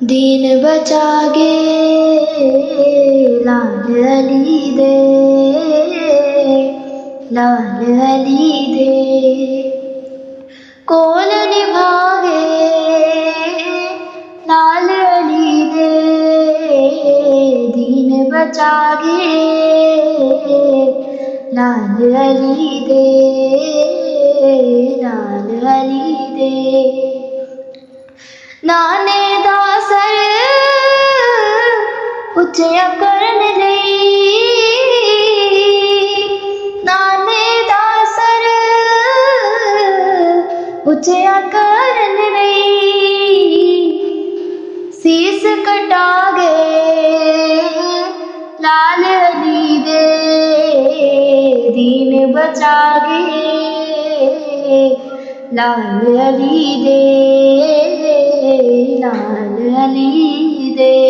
दीन बचागे लाल अली दे लाल अली दे कोल निभागे लाल अली दे दीन बचागे लाल अली दे लाल अली दे नाने दा सर उच्चा करन लई नाने दा सर उच्चा करन लई सीस कटा गए लाल अली दे दीन बचा गए लाल अली दे लाल अली दे